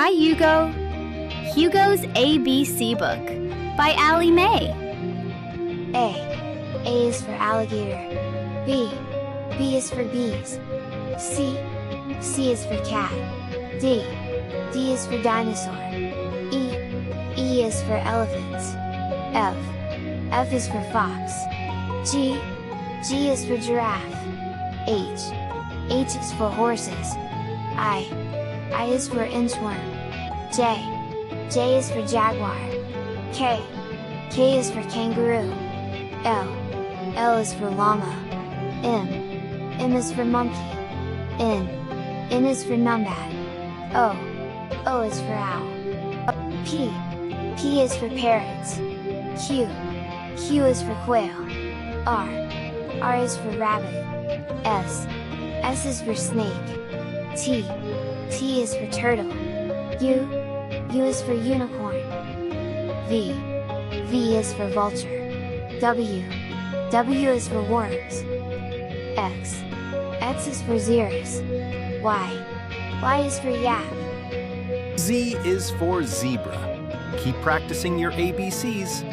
Hi, Hugo. Hugo's ABC book by Allie Mae. A is for alligator. B is for bees. C is for cat. D is for dinosaur. E is for elephants. F is for fox. G is for giraffe. H is for horses. I is for inchworm. J is for jaguar. K is for kangaroo. L is for llama. M is for monkey. N is for numbat. O is for owl. P is for parrots. Q is for quail. R is for rabbit. S is for snake. T is for turtle. U is for unicorn. V is for vulture. W is for worms. X is for xeris. Y is for yak. Z is for zebra. Keep practicing your ABCs.